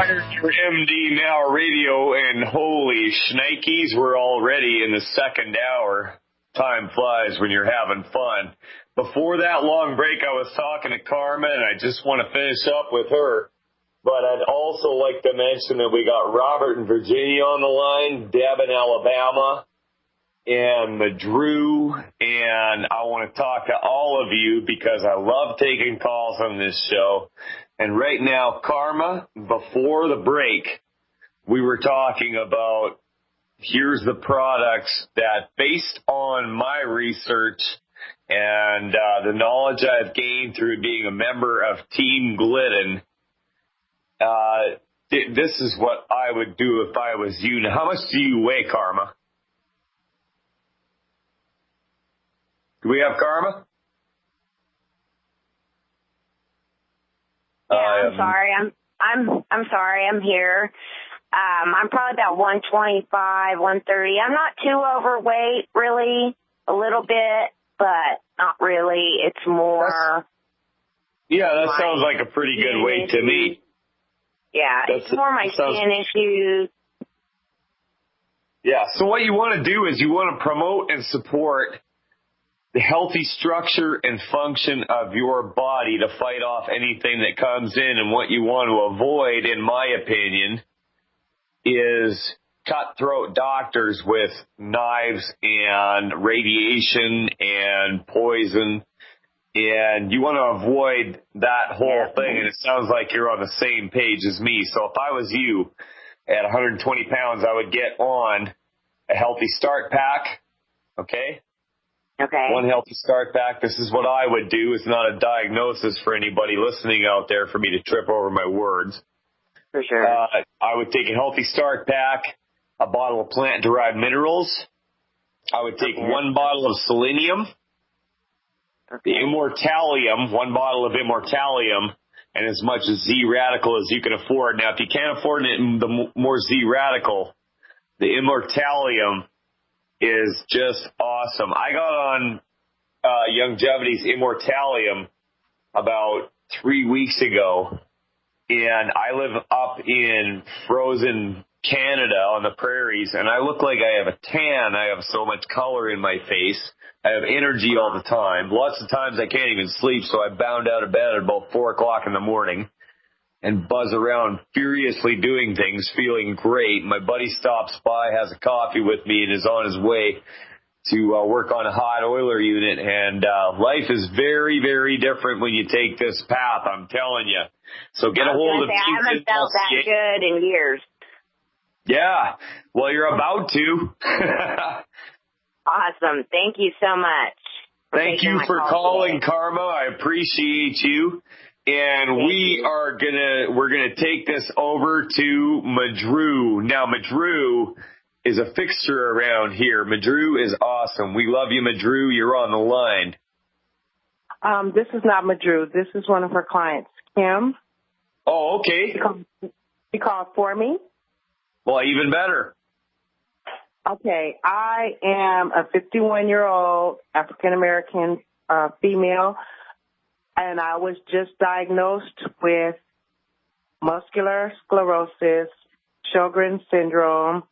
Your MD Now Radio, and holy shnikes, we're already in the second hour. Time flies when you're having fun. Before that long break, I was talking to Karma, and I just want to finish up with her. But I'd also like to mention that we got Robert in Virginia on the line, Deb in Alabama, and Madrew, and I want to talk to all of you because I love taking calls on this show. And right now, Karma, before the break, we were talking about here's the products that, based on my research and the knowledge I've gained through being a member of Team Glidden, this is what I would do if I was you. Now, how much do you weigh, Karma? Do we have Karma? Yeah, I'm sorry. I'm sorry. I'm here. I'm probably about 125, 130. I'm not too overweight, really. A little bit, but not really. It's more. That sounds like a pretty good weight to me. Yeah, it's more my skin issues. Yeah. So what you want to do is you want to promote and support the healthy structure and function of your body to fight off anything that comes in. And what you want to avoid, in my opinion, is cutthroat doctors with knives and radiation and poison. And you want to avoid that whole thing. And it sounds like you're on the same page as me. So if I was you at 120 pounds, I would get on a Healthy Start Pack. Okay? Okay. One Healthy Start Pack. This is what I would do. It's not a diagnosis for anybody listening out there for me to trip over my words. For sure. I would take a Healthy Start Pack, a bottle of plant-derived minerals. I would take one bottle of selenium, the Immortalium, one bottle of Immortalium, and as much Z-Radical as you can afford. Now, if you can't afford it, the more Z-Radical, the Immortalium is just awesome. I got on Youngevity's Immortalium about 3 weeks ago, and I live up in frozen Canada on the prairies, and I look like I have a tan. I have so much color in my face. I have energy all the time. Lots of times I can't even sleep, so I bound out of bed at about 4 o'clock in the morning and buzz around furiously doing things, feeling great. My buddy stops by, has a coffee with me, and is on his way to work on a hot oiler unit. And life is very, very different when you take this path, I'm telling you. So get a hold of me. I haven't felt that good in years. Yeah. Well, you're about to. Awesome. Thank you so much. Thank you for calling, Karma. I appreciate you. And we're gonna take this over to Madrew. Now, Madrew is a fixture around here. Madrew is awesome. We love you, Madrew. You're on the line. This is not Madrew. This is one of her clients, Kim. Oh, okay. She called for me. Well, even better. Okay, I am a 51-year-old African-American female, and I was just diagnosed with muscular sclerosis, Sjogren's syndrome,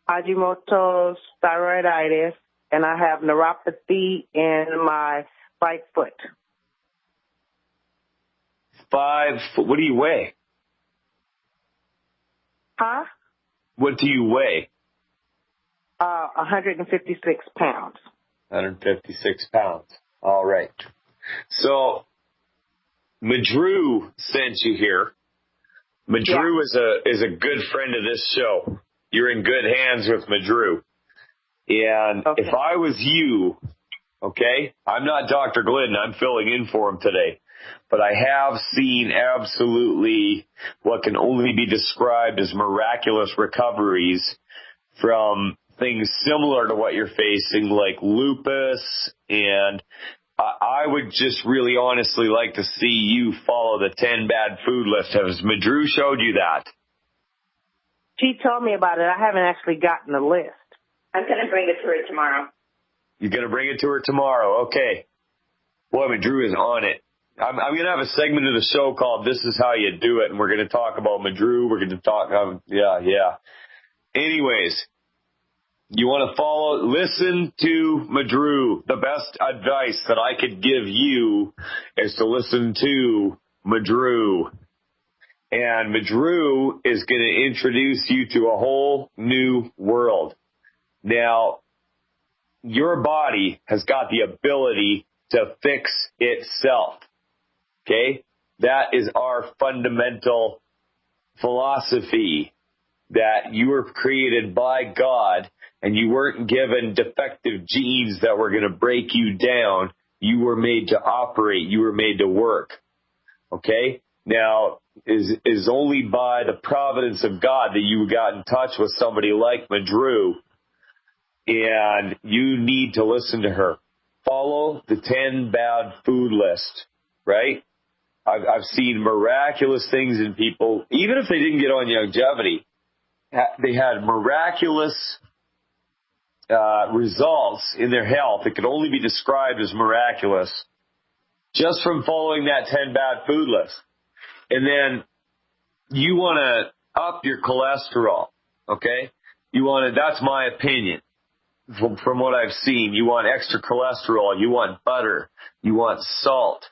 Hashimoto's thyroiditis, and I have neuropathy in my right foot. 5 foot. What do you weigh? Huh? What do you weigh? 156 pounds. 156 pounds. All right. So, Madrew sent you here. Madrew is a good friend of this show. You're in good hands with Madrew. And if I was you, okay, I'm not Dr. Glidden. I'm filling in for him today. But I have seen absolutely what can only be described as miraculous recoveries from things similar to what you're facing, like lupus. And I would just really honestly like to see you follow the 10 bad food list. Has Madrew showed you that? She told me about it. I haven't actually gotten the list. I'm going to bring it to her tomorrow. You're going to bring it to her tomorrow. Okay. Boy, Madrew is on it. I'm going to have a segment of the show called This Is How You Do It, and we're going to talk about Madru. We're going to talk, yeah. Anyways, you want to listen to Madru. The best advice that I could give you is to listen to Madru. And Madru is going to introduce you to a whole new world. Now, your body has got the ability to fix itself. Okay? That is our fundamental philosophy, that you were created by God and you weren't given defective genes that were going to break you down. You were made to operate. You were made to work. Okay? Now, is only by the providence of God that you got in touch with somebody like Madru, and you need to listen to her. Follow the 10 bad food list, right? I've seen miraculous things in people, even if they didn't get on longevity, they had miraculous results in their health that could only be described as miraculous just from following that 10 bad food list. And then you want to up your cholesterol, okay? That's my opinion from what I've seen. You want extra cholesterol, you want butter, you want salt,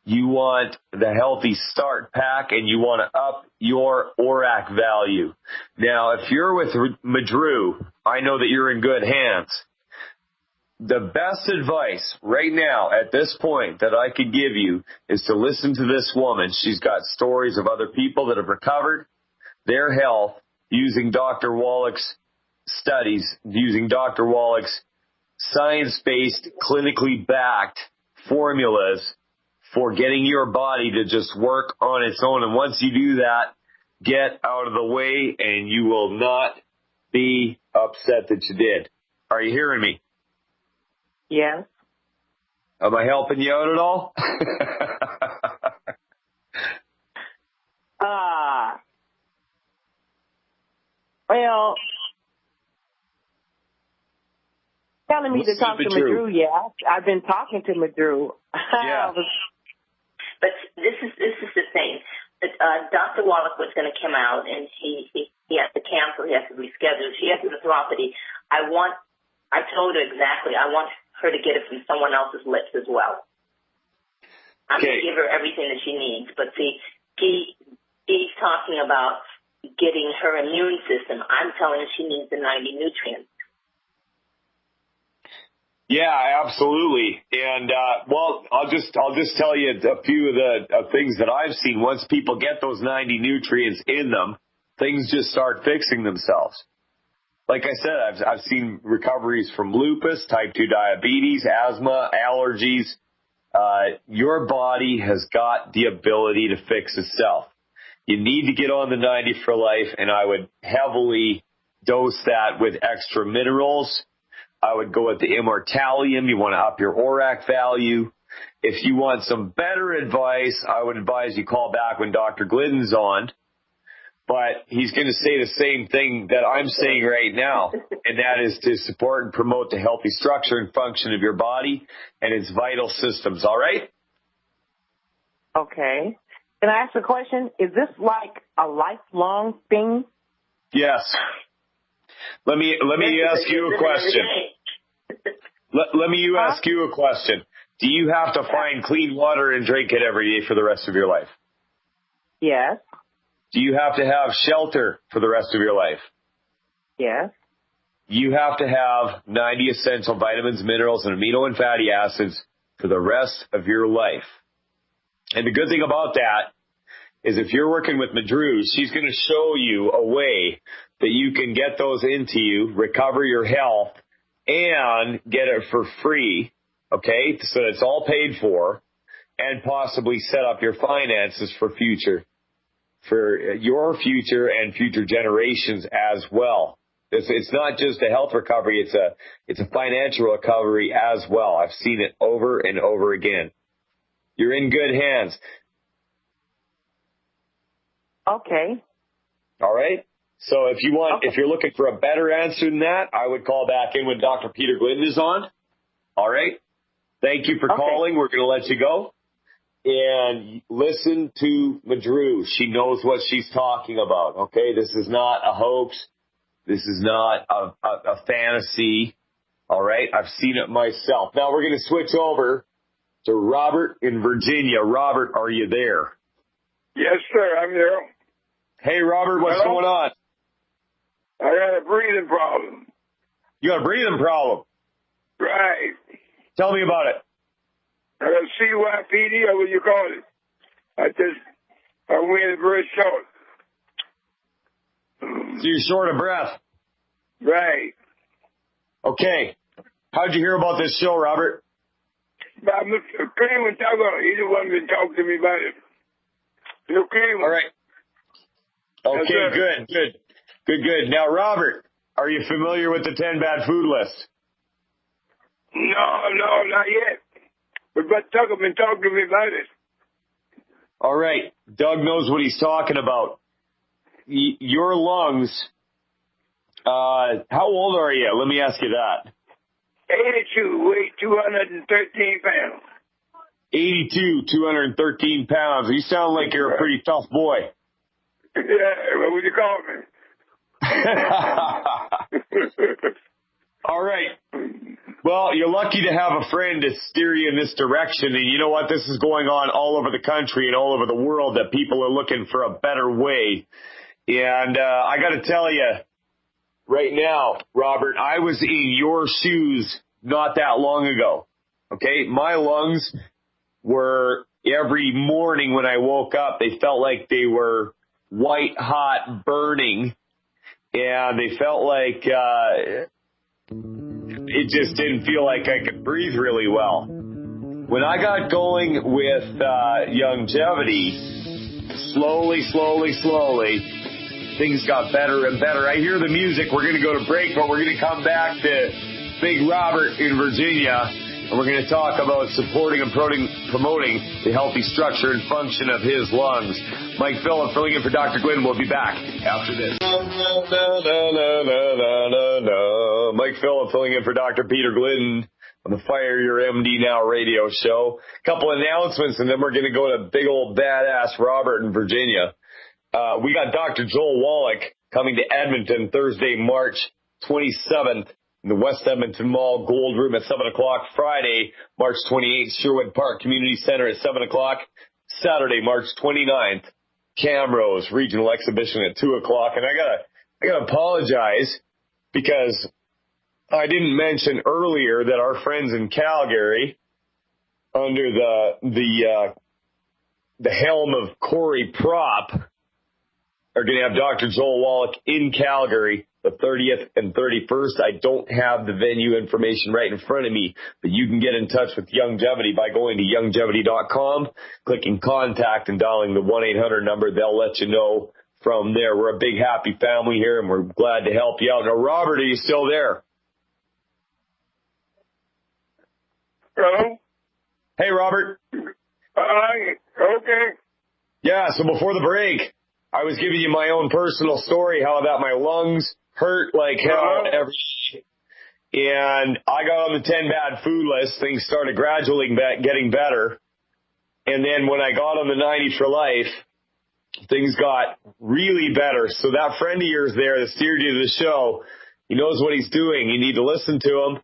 you want the Healthy Start Pack, and you want to up your ORAC value. Now, if you're with Madru, I know that you're in good hands. The best advice right now at this point that I could give you is to listen to this woman. She's got stories of other people that have recovered their health using Dr. Wallach's studies, using Dr. Wallach's science-based, clinically backed formulas for getting your body to just work on its own. And once you do that, get out of the way and you will not be upset that you did. Are you hearing me? Yes. Am I helping you out at all? Well, telling me to talk to Madru, yeah. I've been talking to Madru. Yeah. But this is the thing. Dr. Wallach was going to come out, and he has to cancel. He has to reschedule. She has arthropathy. I told her exactly. I want her to get it from someone else's lips as well. I'm going to give her everything that she needs. But see, he's talking about getting her immune system. I'm telling her she needs the 90 nutrients. Yeah, absolutely. And, I'll just tell you a few of the things that I've seen. Once people get those 90 nutrients in them, things just start fixing themselves. Like I said, I've seen recoveries from lupus, type 2 diabetes, asthma, allergies. Your body has got the ability to fix itself. You need to get on the 90 for life, and I would heavily dose that with extra minerals. I would go with the Immortalium. You want to up your ORAC value. If you want some better advice, I would advise you call back when Dr. Glidden's on. But he's going to say the same thing that I'm saying right now, and that is to support and promote the healthy structure and function of your body and its vital systems. All right? Okay. Can I ask a question? Is this like a lifelong thing? Yes. Let me ask you a question. Let me ask you a question. Do you have to find clean water and drink it every day for the rest of your life? Yes. Do you have to have shelter for the rest of your life? Yes. You have to have 90 essential vitamins, minerals, and amino and fatty acids for the rest of your life. And the good thing about that is if you're working with Madru, she's going to show you a way that you can get those into you, recover your health, and get it for free, okay? So it's all paid for, and possibly set up your finances for your future and future generations as well. It's not just a health recovery, it's a financial recovery as well. I've seen it over and over again. You're in good hands. Okay. All right? So if you're looking for a better answer than that, I would call back in when Dr. Peter Glidden is on. All right? Thank you for calling. We're going to let you go. and listen to Madru. She knows what she's talking about, okay? This is not a hoax. This is not a fantasy, all right? I've seen it myself. Now we're going to switch over to Robert in Virginia. Robert, are you there? Yes, sir. I'm here. Hey, Robert, what's going on? I got a breathing problem. You got a breathing problem? Right. Tell me about it. I got CYPD, or what you call it. I'm waiting very short. So you're short of breath? Right. Okay. How'd you hear about this show, Robert? I'm Cleveland talking. He's the one that talked to me about it. Look, Cleveland. All right. Okay, Yes, good. Now, Robert, are you familiar with the 10 bad food list? No, not yet. But Doug has been talking to me about it. All right. Doug knows what he's talking about. Your lungs, how old are you? Let me ask you that. 82, weigh 213 pounds. 82, 213 pounds. You sound like you're a pretty tough boy. Yeah, what would you call me? All right. Well, you're lucky to have a friend to steer you in this direction. And you know what? This is going on all over the country and all over the world, that people are looking for a better way. And I got to tell you right now, Robert, I was in your shoes not that long ago. Okay? My lungs were, every morning when I woke up, they felt like they were white hot burning. And they felt like it just didn't feel like I could breathe really well. When I got going with longevity, slowly, things got better and better. I hear the music. We're going to go to break, but we're going to come back to Big Robert in Virginia, and we're going to talk about supporting and promoting the healthy structure and function of his lungs. Mike Phillip filling in for Dr. Glidden. We'll be back after this. Mike Phillip filling in for Dr. Peter Glidden on the Fire Your MD Now radio show. A couple announcements, and then we're going to go to big old badass Robert in Virginia. We got Dr. Joel Wallach coming to Edmonton Thursday, March 27th in the West Edmonton Mall Gold Room at 7 o'clock. Friday, March 28th, Sherwood Park Community Center at 7 o'clock. Saturday, March 29th, Camrose Regional Exhibition at 2 o'clock. And I gotta apologize because I didn't mention earlier that our friends in Calgary, under the helm of Corey Prop, are going to have Dr. Joel Wallach in Calgary the 30th and 31st. I don't have the venue information right in front of me, but you can get in touch with Longevity by going to Longevity.com, clicking contact, and dialing the 1-800 number. They'll let you know from there. We're a big, happy family here, and we're glad to help you out. Now, Robert, are you still there? Hello? Hey, Robert. Okay. Yeah, so before the break, I was giving you my own personal story, how that my lungs hurt like hell every day. And I got on the 10 bad food list. Things started gradually getting better. And then when I got on the 90 for life, things got really better. So that friend of yours there that steered you to the show, he knows what he's doing. You need to listen to him.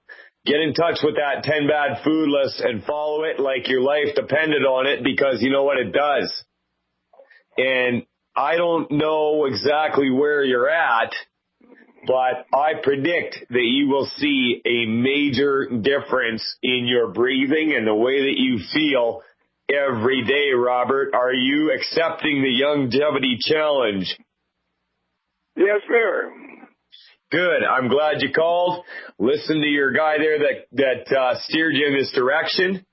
Get in touch with that 10 bad food list and follow it like your life depended on it, because you know what it does. And I don't know exactly where you're at, but I predict that you will see a major difference in your breathing and the way that you feel every day, Robert. Are you accepting the longevity challenge? Yes, sir. Good. I'm glad you called. Listen to your guy there that steered you in this direction.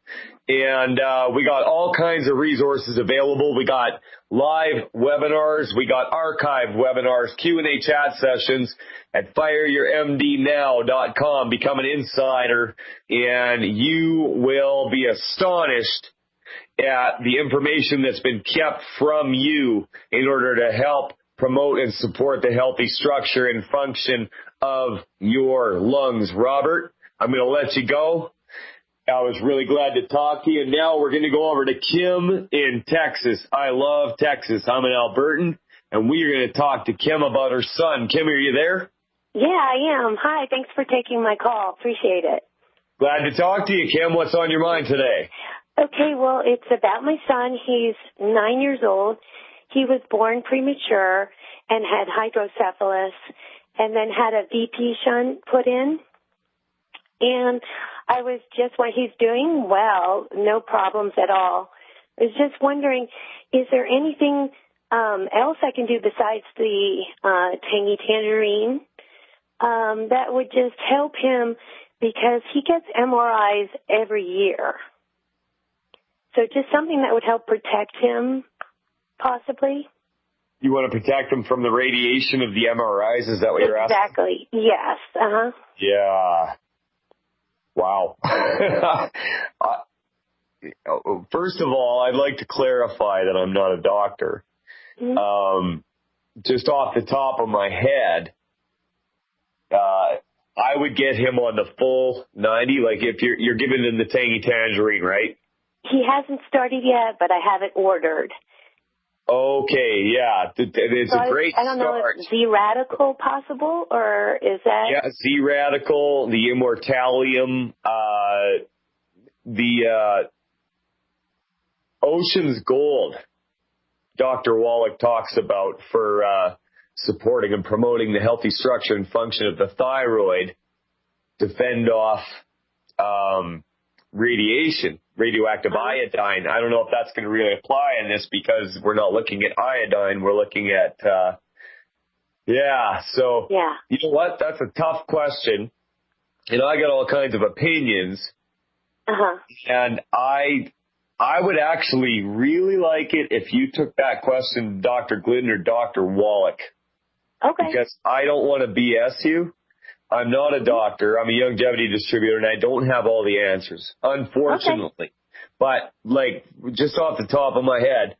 And we got all kinds of resources available. We got live webinars. We got archived webinars, Q&A chat sessions at fireyourmdnow.com. Become an insider, and you will be astonished at the information that's been kept from you in order to help promote and support the healthy structure and function of your lungs. Robert, I'm going to let you go. I was really glad to talk to you. Now we're going to go over to Kim in Texas. I love Texas. I'm an Albertan, and we are going to talk to Kim about her son. Kim, are you there? Yeah, I am. Hi, thanks for taking my call. Appreciate it. Glad to talk to you, Kim. What's on your mind today? Okay, well, it's about my son. He's 9 years old. He was born premature and had hydrocephalus and then had a VP shunt put in. And I was just, well, he's doing well, no problems at all. I was just wondering, is there anything else I can do besides the tangy tangerine that would just help him, because he gets MRIs every year. So just something that would help protect him, possibly. You want to protect him from the radiation of the MRIs? Is that what you're asking? Exactly. Yes. Uh-huh. Yeah. Wow. First of all, I'd like to clarify that I'm not a doctor. Mm-hmm. Just off the top of my head, I would get him on the full 90, like if you're giving him the tangy tangerine, right? He hasn't started yet, but I have it ordered. Okay, yeah. It's so a great start. I don't know if Z-Radical possible, or is that? Yeah, Z-Radical, the Immortalium, the Ocean's Gold, Dr. Wallach talks about for supporting and promoting the healthy structure and function of the thyroid to fend off radiation, radioactive iodine. I don't know if that's going to really apply in this because we're not looking at iodine. We're looking at, you know what? That's a tough question. And I got all kinds of opinions. Uh-huh. And I would actually really like it if you took that question to Dr. Glidden or Dr. Wallach. Okay. Because I don't want to BS you. I'm not a doctor. I'm a longevity distributor, and I don't have all the answers, unfortunately. Okay. But, like, just off the top of my head,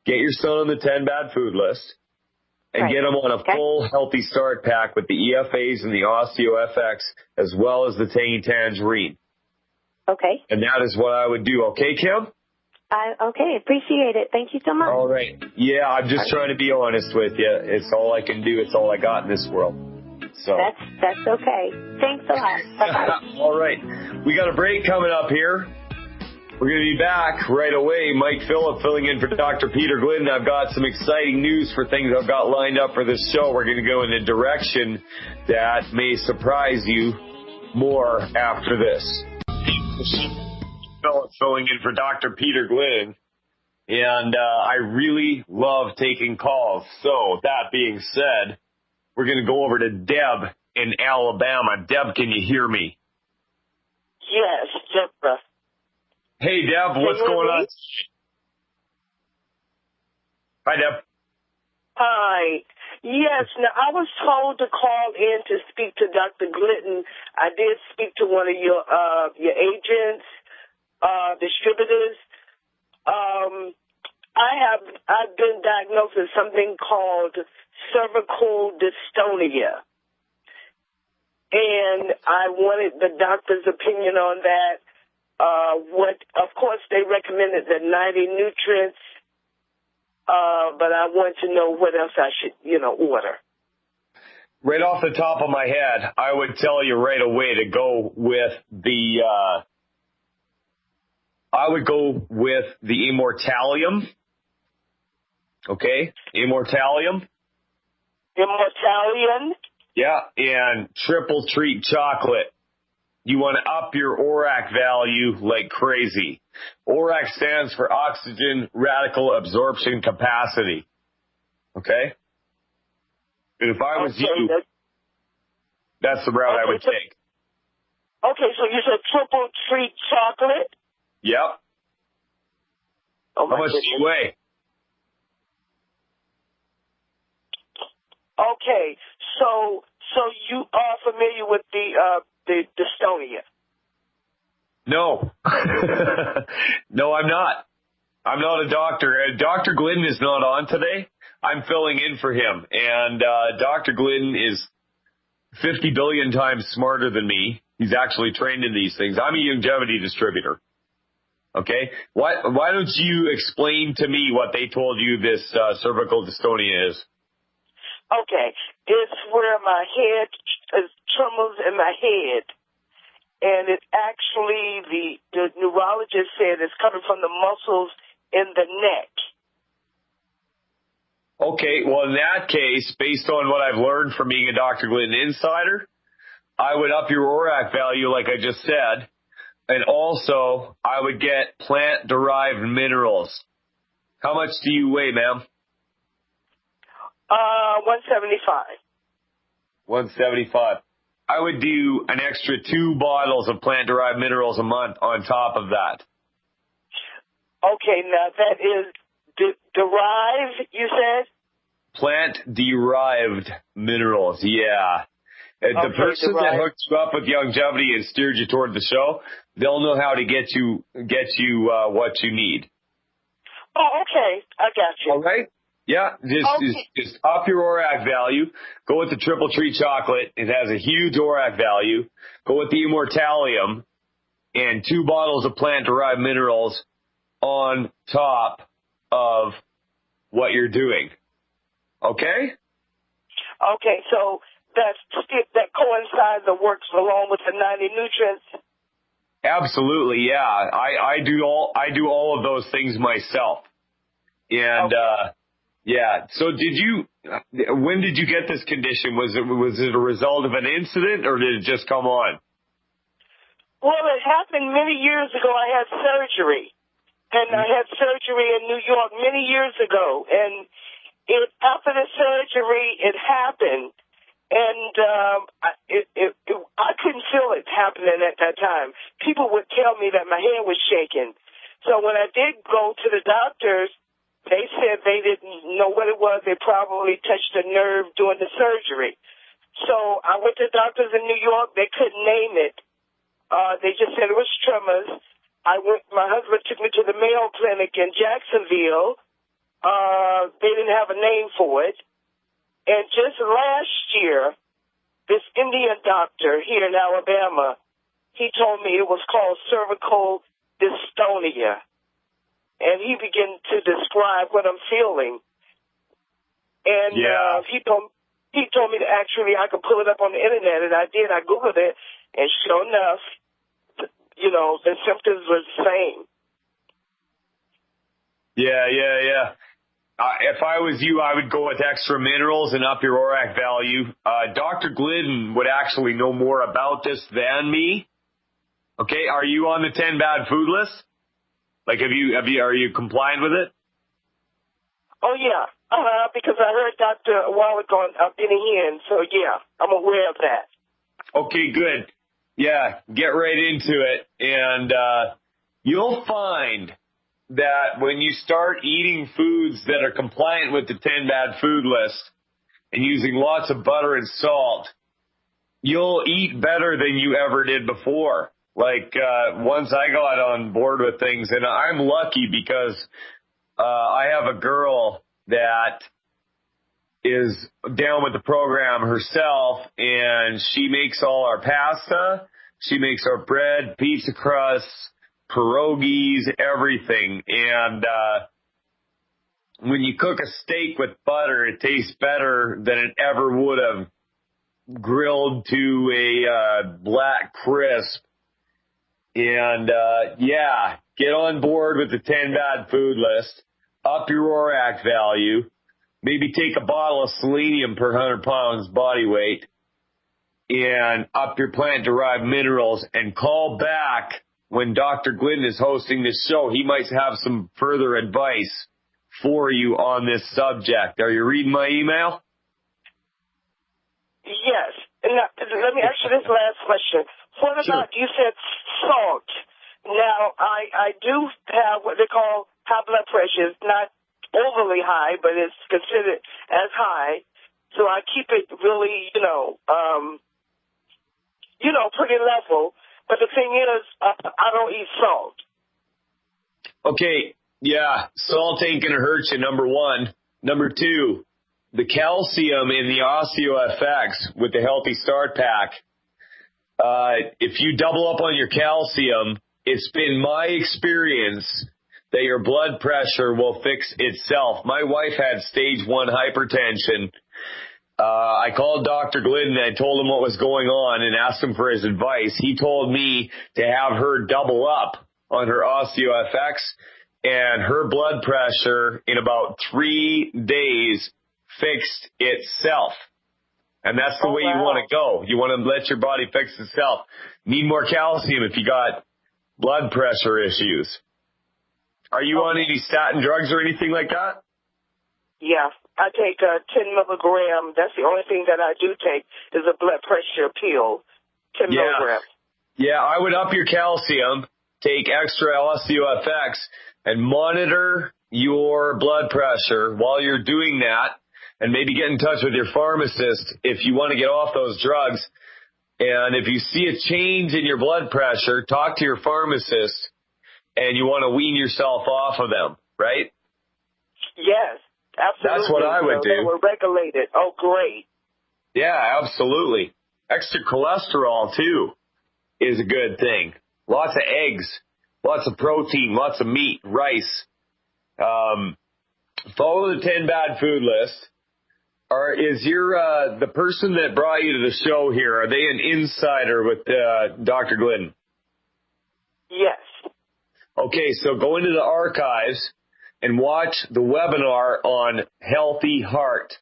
get your son on the 10 bad food list and get him on a full healthy start pack with the EFAs and the OsteoFX as well as the tangy tangerine. Okay. And that is what I would do. Okay, Kim? Okay, appreciate it. Thank you so much. All right. Yeah, I'm just trying to be honest with you. It's all I can do. It's all I got in this world. So that's okay. Thanks a lot. Bye-bye. All right. We got a break coming up here. We're going to be back right away. Mike Phillip filling in for Dr. Peter Glidden. I've got some exciting news for things I've got lined up for this show. We're going to go in a direction that may surprise you more after this. Phillip filling in for Dr. Peter Glidden. And I really love taking calls. So that being said, we're going to go over to Deb in Alabama. Deb, can you hear me? Yes, Deborah. Hey, Deb, what's going on? Hi, Deb. Hi. Yes, now I was told to call in to speak to Dr. Glidden. I did speak to one of your agents, distributors. I've been diagnosed with something called cervical dystonia. And I wanted the doctor's opinion on that. Of course, they recommended the 90 nutrients, but I want to know what else I should, order. Right off the top of my head, I would tell you right away to go with the Immortalium. Okay? Immortalium. Immortalium? Yeah, and triple treat chocolate. You want to up your ORAC value like crazy. ORAC stands for oxygen radical absorption capacity. Okay? And if I was you, that's the route I would take. Okay, so you said triple treat chocolate? Yep. Oh, how much do you weigh? Okay, so you are familiar with the dystonia? No. No, I'm not. I'm not a doctor. Dr. Glidden is not on today. I'm filling in for him. And Dr. Glidden is 50 billion times smarter than me. He's actually trained in these things. I'm a longevity distributor. Okay? Why don't you explain to me what they told you this cervical dystonia is? Okay. It's where my head, tremors in my head. And it actually, the neurologist said it's coming from the muscles in the neck. Okay, well, in that case, based on what I've learned from being a Dr. Glidden insider, I would up your ORAC value, like I just said, and also I would get plant-derived minerals. How much do you weigh, ma'am? 175. 175. I would do an extra 2 bottles of plant-derived minerals a month on top of that. Okay, now that is derived, you said? Plant-derived minerals, yeah. The person that hooked you up with longevity and steered you toward the show, they'll know how to get you what you need. Oh, okay. I got you. All right? Yeah, just up your ORAC value. Go with the Triple Tree Chocolate. It has a huge ORAC value. Go with the Immortalium and 2 bottles of plant-derived minerals on top of what you're doing. Okay? Okay, so that coincides or works along with the 90 nutrients? Absolutely, yeah. I do all of those things myself. And yeah. So when did you get this condition? Was it a result of an incident or did it just come on? Well, it happened many years ago. I had surgery. And I had surgery in New York many years ago. And after the surgery, it happened. And I couldn't feel it happening at that time. People would tell me that my hand was shaking. So when I did go to the doctors, they said they didn't know what it was. They probably touched a nerve during the surgery. So I went to doctors in New York. They couldn't name it. They just said it was tremors. My husband took me to the Mayo Clinic in Jacksonville. They didn't have a name for it. And just last year, this Indian doctor here in Alabama, he told me it was called cervical dystonia. And he began to describe what I'm feeling. And he told me that actually I could pull it up on the internet, and I did. I Googled it, and sure enough, the symptoms were the same. Yeah. If I was you, I would go with extra minerals and up your ORAC value. Dr. Glidden would actually know more about this than me. Okay, are you on the 10 bad food list? Like, are you compliant with it? Oh, yeah, because I heard Dr. Wallach on Benny Hinn, so yeah, I'm aware of that. Okay, good. Yeah, get right into it, and you'll find that when you start eating foods that are compliant with the 10 bad food list and using lots of butter and salt, you'll eat better than you ever did before. Like, once I got on board with things, and I'm lucky because I have a girl that is down with the program herself, and she makes all our pasta, she makes our bread, pizza crusts, pierogies, everything. And when you cook a steak with butter, it tastes better than it ever would have grilled to a black crisp. And get on board with the 10 bad food list, up your ORAC value, maybe take a bottle of selenium per 100 pounds body weight, and up your plant-derived minerals, and call back when Dr. Glidden is hosting this show. He might have some further advice for you on this subject. Are you reading my email? Yes. And now, let me ask you this last question. What about, you said salt. Now, I do have what they call high blood pressure. It's not overly high, but it's considered as high. So I keep it really, pretty level. But the thing is, I don't eat salt. Okay, yeah, salt ain't going to hurt you, number one. Number two, the calcium in the OsteoFX with the Healthy Start Pack if you double up on your calcium, it's been my experience that your blood pressure will fix itself. My wife had stage 1 hypertension. I called Dr. Glidden and I told him what was going on and asked him for his advice. He told me to have her double up on her OsteoFX, and her blood pressure in about 3 days fixed itself. And that's the way you want to go. You want to let your body fix itself. Need more calcium if you got blood pressure issues. Are you on any statin drugs or anything like that? Yeah, I take 10 milligram. That's the only thing that I do take is a blood pressure pill, 10 milligrams. Yeah, I would up your calcium, take extra OsteoFX, and monitor your blood pressure while you're doing that, and maybe get in touch with your pharmacist if you want to get off those drugs. And if you see a change in your blood pressure, talk to your pharmacist, and you want to wean yourself off of them, right? Yes, absolutely. That's what I would do. They were regulated. Oh, great. Yeah, absolutely. Extra cholesterol, too, is a good thing. Lots of eggs, lots of protein, lots of meat, rice. Follow the 10 bad food list. Is your the person that brought you to the show here, are they an insider with Dr. Glidden? Yes. Okay, so go into the archives and watch the webinar on healthy heart,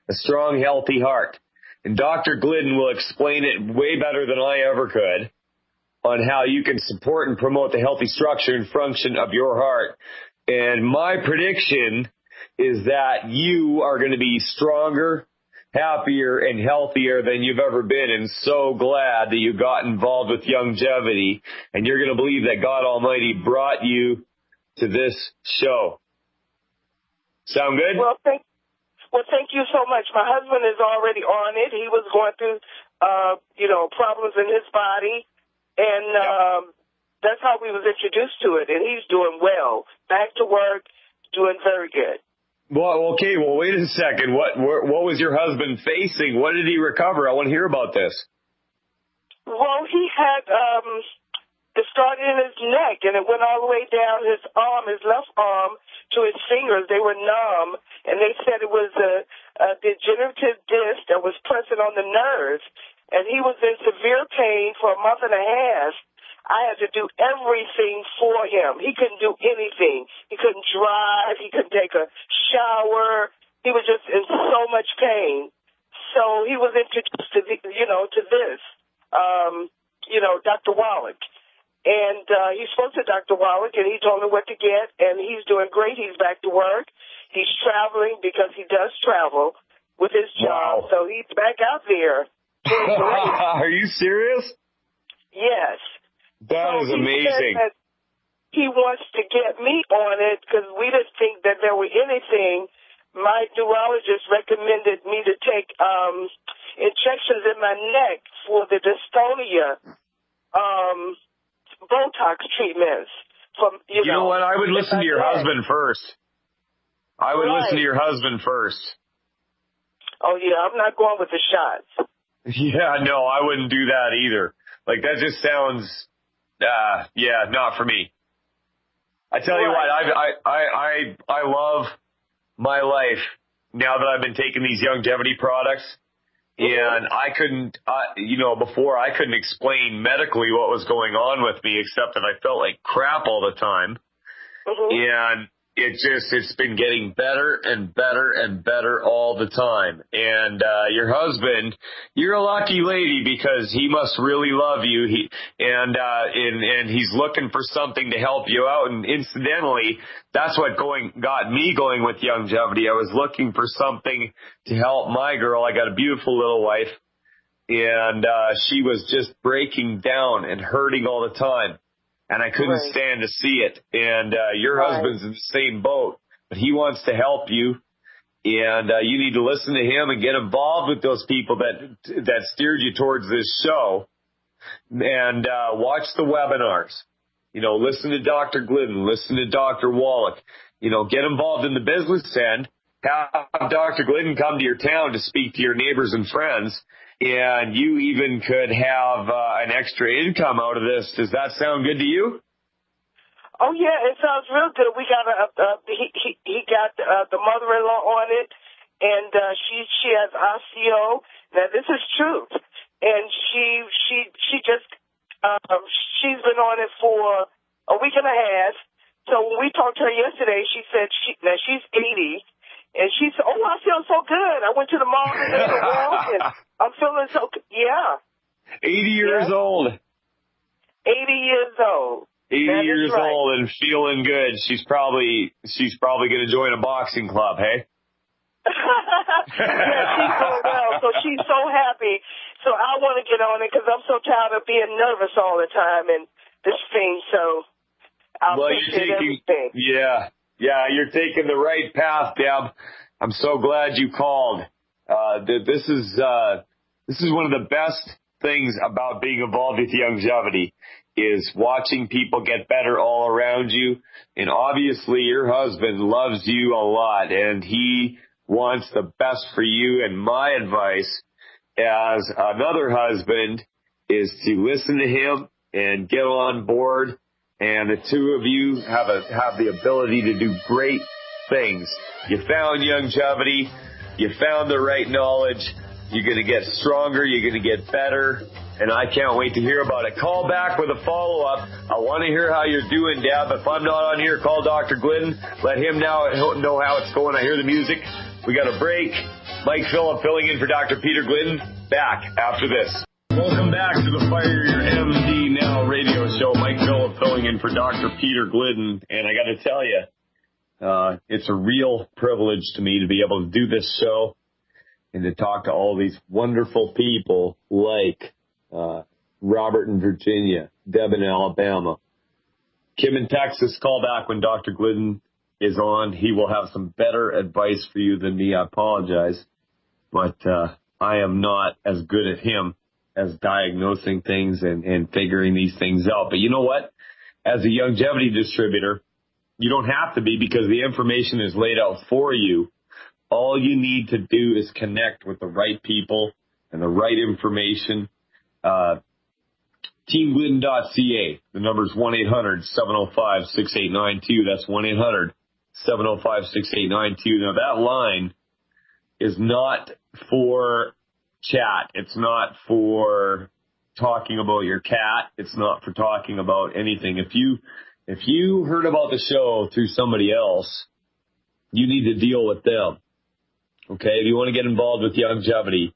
a strong, healthy heart. And Dr. Glidden will explain it way better than I ever could on how you can support and promote the healthy structure and function of your heart. And my prediction is that you are going to be stronger, happier, and healthier than you've ever been, and so glad that you got involved with longevity, and you're going to believe that God Almighty brought you to this show. Sound good? Well, thank you so much. My husband is already on it. He was going through, problems in his body, and that's how we was introduced to it, and he's doing well. Back to work, doing very good. Well, okay. Well, wait a second. What was your husband facing? What did he recover? I want to hear about this. Well, he had it started in his neck, and it went all the way down his arm, his left arm, to his fingers. They were numb, and they said it was a degenerative disc that was pressing on the nerves, and he was in severe pain for a month and a half. I had to do everything for him. He couldn't do anything. He couldn't drive. He couldn't take a shower. He was just in so much pain. So he was introduced to this, Dr. Wallach. And he spoke to Dr. Wallach, and he told him what to get, and he's doing great. He's back to work. He's traveling because he does travel with his job. Wow. So he's back out there. Are you serious? Yes. That is amazing. He wants to get me on it because we didn't think that there were anything. My neurologist recommended me to take injections in my neck for the dystonia, Botox treatments. You know what? I would listen to your husband first. Listen to your husband first. Oh, yeah, I'm not going with the shots. Yeah, no, I wouldn't do that either. Like, that just sounds... not for me. I tell you what, I love my life now that I've been taking these longevity products, and I couldn't, before I couldn't explain medically what was going on with me except that I felt like crap all the time, and it's been getting better and better and better all the time. And your husband, you're a lucky lady because he must really love you. And he's looking for something to help you out. And incidentally, that's what got me going with longevity. I was looking for something to help my girl. I got a beautiful little wife, and she was just breaking down and hurting all the time. And I couldn't stand to see it. And your husband's in the same boat, but he wants to help you. And you need to listen to him and get involved with those people that steered you towards this show. And watch the webinars. Listen to Dr. Glidden, listen to Dr. Wallach. Get involved in the business end. Have Dr. Glidden come to your town to speak to your neighbors and friends. and you even could have an extra income out of this. Does that sound good to you? Oh yeah, it sounds real good. We got he got the mother-in-law on it, and she has osteo. Now this is truth, and she just she's been on it for a week and a half. So when we talked to her yesterday, she said she's 80, and she said, "Oh, I feel so good. I went to the mall and ate a walk, and I'm feeling so good." Yeah. 80 years old. 80 years old. 80 years old and feeling good. She's probably going to join a boxing club, hey? Yeah, she's going well, so she's so happy. So I want to get on it because I'm so tired of being nervous all the time and this thing. So I'll appreciate everything. Yeah, you're taking the right path, Deb. I'm so glad you called. This is one of the best things about being involved with Youngevity is watching people get better all around you. And obviously your husband loves you a lot and he wants the best for you. And my advice as another husband is to listen to him and get on board. And the two of you have the ability to do great things. You found Youngevity. You found the right knowledge. You're going to get stronger. You're going to get better. And I can't wait to hear about it. Call back with a follow-up. I want to hear how you're doing, Deb. If I'm not on here, call Dr. Glidden. Let him know how it's going. I hear the music. We got a break. Mike Phillip filling in for Dr. Peter Glidden. Back after this. Welcome back to the Fire Your MD Now radio show. Mike Phillip filling in for Dr. Peter Glidden. And I got to tell you, it's a real privilege to me to be able to do this show and to talk to all these wonderful people like Robert in Virginia, Deb in Alabama, Kim in Texas. Call back when Dr. Glidden is on. He will have some better advice for you than me. I apologize, but I am not as good at him as diagnosing things and figuring these things out. But you know what? As a Youngevity distributor, you don't have to be because the information is laid out for you. All you need to do is connect with the right people and the right information. TeamGlidden.ca. The number is 1-800-705-6892. That's 1-800-705-6892. Now, that line is not for chat. It's not for talking about your cat. It's not for talking about anything. If you heard about the show through somebody else, you need to deal with them. Okay? If you want to get involved with Youngevity,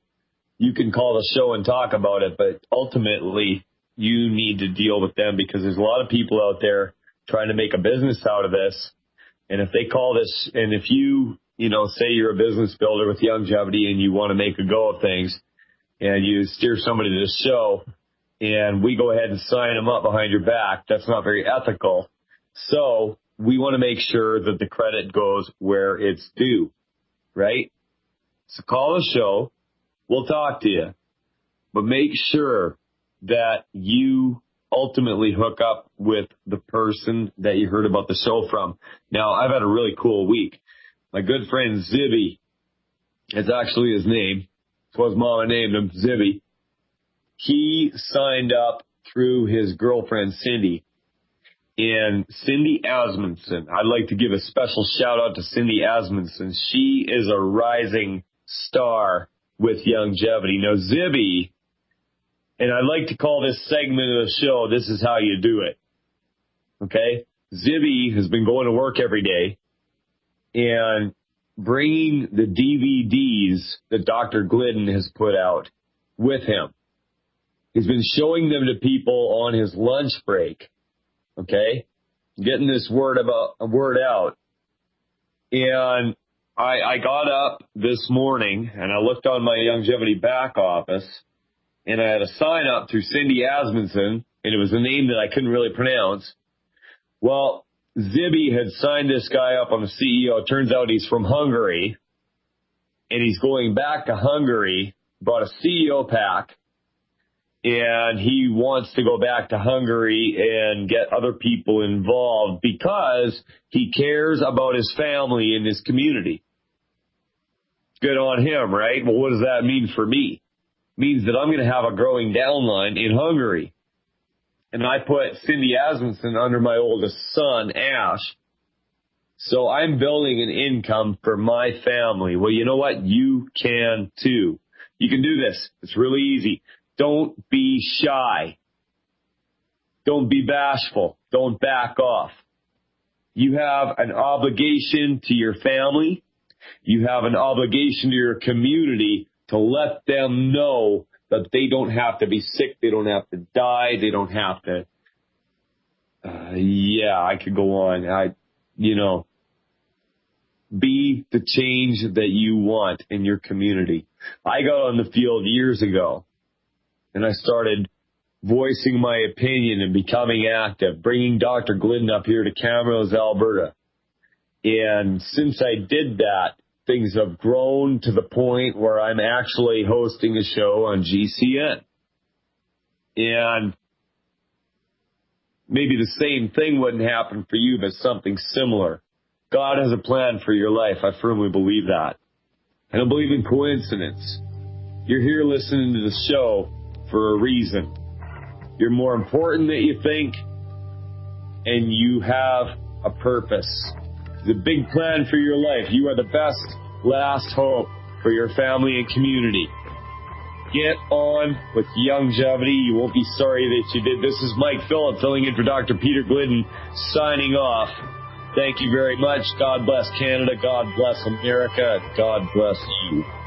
you can call the show and talk about it, but ultimately you need to deal with them because there's a lot of people out there trying to make a business out of this. And if they call this, and if you say you're a business builder with Youngevity and you want to make a go of things and you steer somebody to this show and we go ahead and sign them up behind your back, that's not very ethical. So we want to make sure that the credit goes where it's due, right? So call the show. We'll talk to you, but make sure that you ultimately hook up with the person that you heard about the show from. Now, I've had a really cool week. My good friend Zibby, it's actually his name. It's what his mama named him, Zibby. He signed up through his girlfriend, Cindy. And Cindy Asmundson, I'd like to give a special shout out to Cindy Asmundson. She is a rising star with Youngevity. Now, Zibby, and I'd like to call this segment of the show, This Is How You Do It. Okay? Zibby has been going to work every day and bringing the DVDs that Dr. Glidden has put out with him. He's been showing them to people on his lunch break. Okay? Getting this word out. And I got up this morning and I looked on my Youngevity back office and I had a sign up through Cindy Asmundson, and it was a name that I couldn't really pronounce. Well, Zibby had signed this guy up on the CEO. It turns out he's from Hungary, and he's going back to Hungary, bought a CEO pack, and he wants to go back to Hungary and get other people involved because he cares about his family and his community. Good on him, right? Well, what does that mean for me? means that I'm going to have a growing downline in Hungary. And I put Cindy Asmussen under my oldest son, Ash. So I'm building an income for my family. Well, you know what? You can too. You can do this. It's really easy. Don't be shy. Don't be bashful. Don't back off. You have an obligation to your family. You have an obligation to your community to let them know that they don't have to be sick. They don't have to die. They don't have to. I could go on. Be the change that you want in your community. I got on the field years ago, and I started voicing my opinion and becoming active, bringing Dr. Glidden up here to Camrose, Alberta. And since I did that, things have grown to the point where I'm actually hosting a show on GCN. And maybe the same thing wouldn't happen for you, but something similar. God has a plan for your life. I firmly believe that. I don't believe in coincidence. You're here listening to the show for a reason. You're more important than you think, and you have a purpose. There's a big plan for your life. You are the best last hope for your family and community. Get on with longevity. You won't be sorry that you did. This is Mike Phillip filling in for Dr. Peter Glidden, signing off. Thank you very much. God bless Canada. God bless America. God bless you.